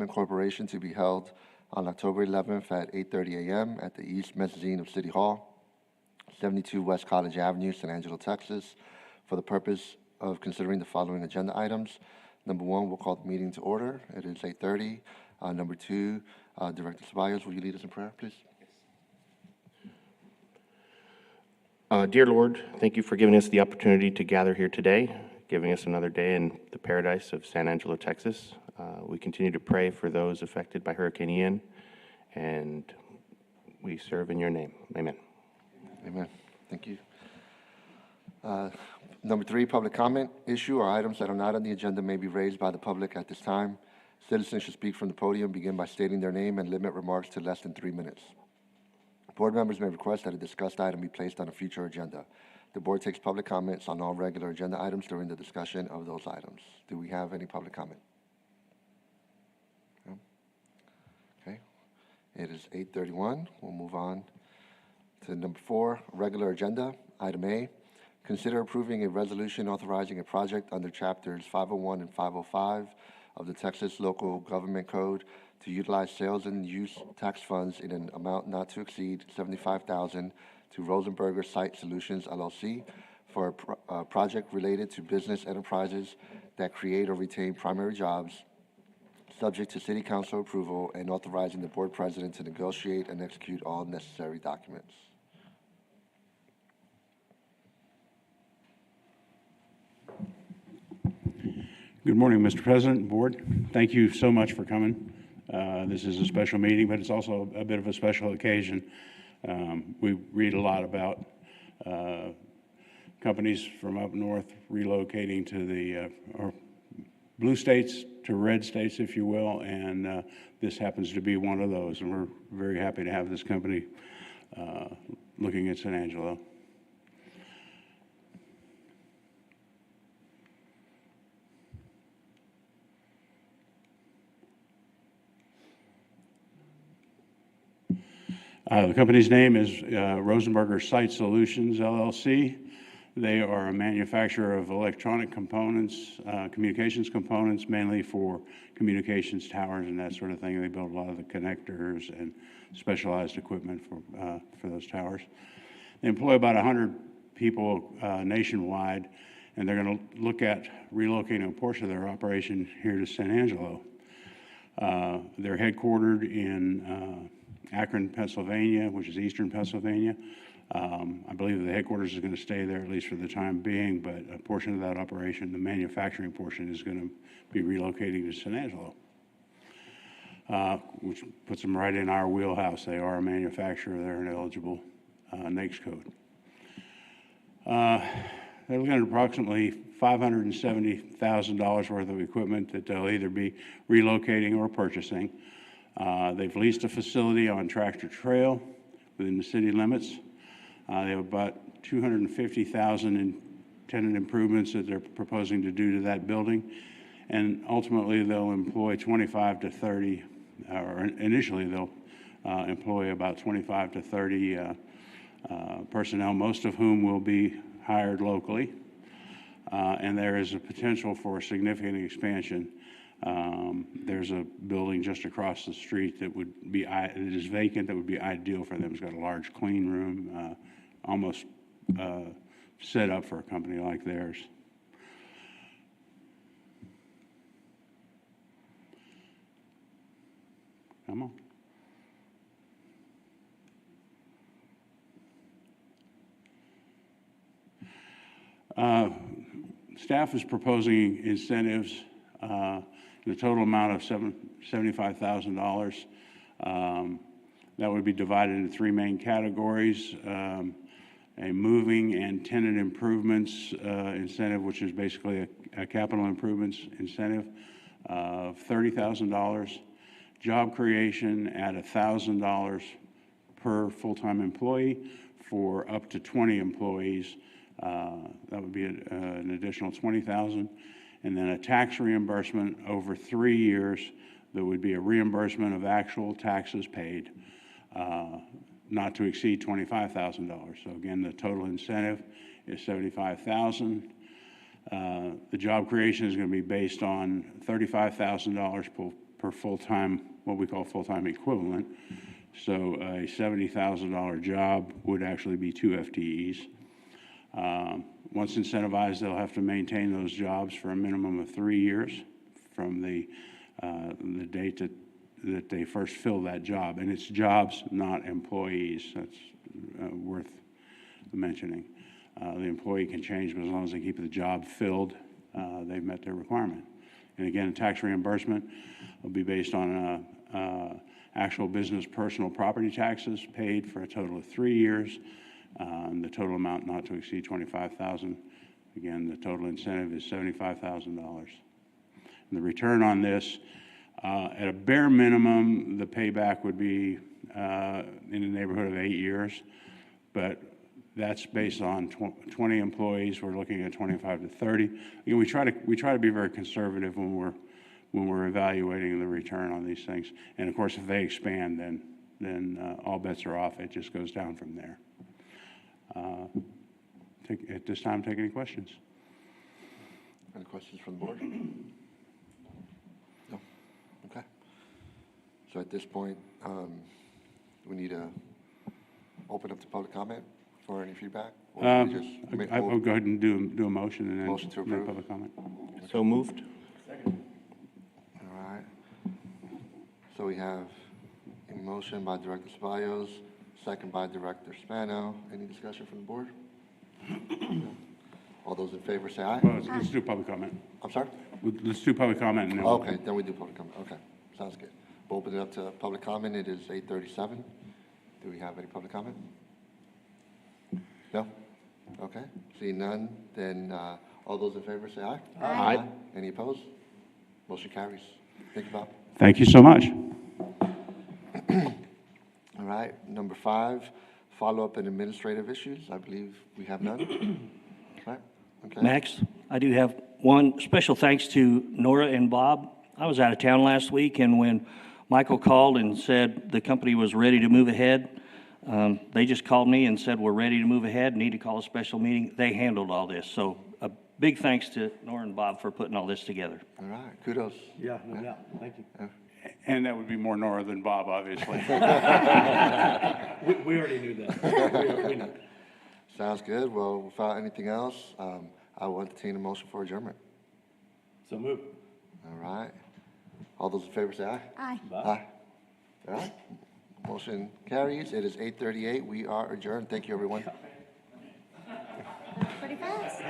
Corporation to be held on October 11th at 8:30 a.m. at the East Mezzanine of City Hall, 72 West College Avenue, San Angelo, Texas, for the purpose of considering the following agenda items. Number one, we'll call the meeting to order. It is 8:30. Number two, Director Ceballos, will you lead us in prayer, please? Dear Lord, thank you for giving us the opportunity to gather here today, giving us another day in the paradise of San Angelo, Texas. We continue to pray for those affected by Hurricane Ian, and we serve in your name. Amen. Amen. Thank you. Number three, public comment. Issue or items that are not on the agenda may be raised by the public at this time. Citizens should speak from the podium, begin by stating their name, and limit remarks to less than 3 minutes. Board members may request that a discussed item be placed on a future agenda. The board takes public comments on all regular agenda items during the discussion of those items. Do we have any public comment? No? Okay. It is 8:31. We'll move on to number four, regular agenda. Item A, consider approving a resolution authorizing a project under chapters 501 and 505 of the Texas Local Government Code to utilize sales and use tax funds in an amount not to exceed $75,000 to Rosenberger Site Solutions, LLC, for a project related to business enterprises that create or retain primary jobs, subject to City Council approval, and authorizing the Board President to negotiate and execute all necessary documents. Good morning, Mr. President, Board. Thank you so much for coming. This is a special meeting, but it's also a bit of a special occasion. We read a lot about companies from up north relocating to the or blue states to red states, if you will, and this happens to be one of those, and we're very happy to have this company looking at San Angelo. The company's name is Rosenberger Site Solutions, LLC. They are a manufacturer of electronic components, communications components, mainly for communications towers and that sort of thing. They build a lot of the connectors and specialized equipment for those towers. They employ about 100 people nationwide, and they're going to look at relocating a portion of their operation here to San Angelo. They're headquartered in Akron, Pennsylvania, which is eastern Pennsylvania. I believe the headquarters is going to stay there, at least for the time being, but a portion of that operation, the manufacturing portion, is going to be relocating to San Angelo, which puts them right in our wheelhouse. They are a manufacturer. They're an eligible NAICS code. They're looking at approximately $570,000 worth of equipment that they'll either be relocating or purchasing. They've leased a facility on Tractor Trail within the city limits. They have about $250,000 in tenant improvements that they're proposing to do to that building, and ultimately they'll employ 25 to 30, or initially they'll employ about 25 to 30 personnel, most of whom will be hired locally, and there is a potential for a significant expansion. There's a building just across the street that is vacant, that would be ideal for them. It's got a large clean room, almost set up for a company like theirs. Come on. Staff is proposing incentives the total amount of $75,000. That would be divided into three main categories. A moving and tenant improvements incentive, which is basically a capital improvements incentive of $30,000. Job creation at $1,000 per full-time employee for up to 20 employees. That would be an additional $20,000. And then a tax reimbursement over 3 years that would be a reimbursement of actual taxes paid, not to exceed $25,000. So again, the total incentive is $75,000. The job creation is going to be based on $35,000 per full-time, what we call full-time equivalent. So a $70,000 job would actually be 2 FTEs. Once incentivized, they'll have to maintain those jobs for a minimum of 3 years from the date that they first fill that job. And it's jobs, not employees. That's worth mentioning. The employee can change, but as long as they keep the job filled, they've met their requirement. And again, tax reimbursement will be based on actual business personal property taxes paid for a total of 3 years. The total amount not to exceed $25,000. Again, the total incentive is $75,000. And the return on this, at a bare minimum, the payback would be in the neighborhood of 8 years, but that's based on 20 employees. We're looking at 25 to 30. Again, we try to be very conservative when we're evaluating the return on these things. And of course, if they expand, then all bets are off. It just goes down from there. At this time, take any questions. Any questions from the board? No? Okay. So at this point, we need to open up to public comment for any feedback? Or I we just will go ahead and do a motion and then Motion to approve. public comment. So moved. All right. So we have a motion by Director Ceballos, second by Director Spano. Any discussion from the board? All those in favor say aye. Well, let's do public comment. I'm sorry? Let's do public comment and then. Okay, then we do public comment. Okay, sounds good. We'll open it up to public comment. It is 8:37. Do we have any public comment? No? Okay, seeing none, then all those in favor say aye. Aye. Any opposed? Motion carries. Thank you, Bob. Thank you so much. All right, number 5, follow-up and administrative issues. I believe we have none. Right? Okay. Max, I do have one special thanks to Nora and Bob. I was out of town last week, and when Michael called and said the company was ready to move ahead, they just called me and said, we're ready to move ahead, need to call a special meeting. They handled all this. So a big thanks to Nora and Bob for putting all this together. All right, kudos. Yeah, no doubt. Thank you. And that would be more Nora than Bob, obviously. We already knew that. We knew. Sounds good. Well, without anything else, I will entertain a motion for adjournment. So move. All right. All those in favor say aye. Aye. Aye. All right. Motion carries. It is 8:38. We are adjourned. Thank you, everyone. Pretty fast.